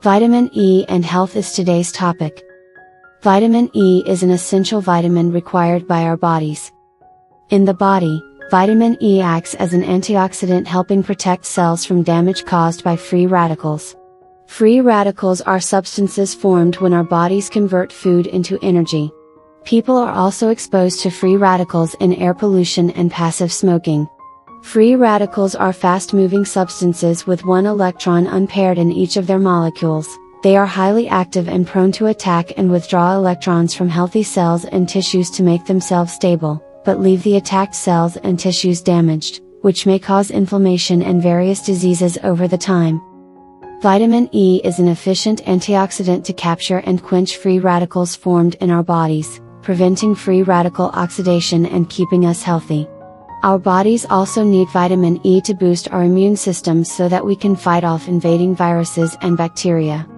Vitamin E and health is today's topic. Vitamin E is an essential vitamin required by our bodies. In the body, vitamin E acts as an antioxidant helping protect cells from damage caused by free radicals. Free radicals are substances formed when our bodies convert food into energy. People are also exposed to free radicals in air pollution and passive smoking. Free radicals are fast-moving substances with one electron unpaired in each of their molecules. They are highly active and prone to attack and withdraw electrons from healthy cells and tissues to make themselves stable, but leave the attacked cells and tissues damaged, which may cause inflammation and various diseases over the time. Vitamin E is an efficient antioxidant to capture and quench free radicals formed in our bodies, preventing free radical oxidation and keeping us healthy. Our bodies also need vitamin E to boost our immune system so that we can fight off invading viruses and bacteria.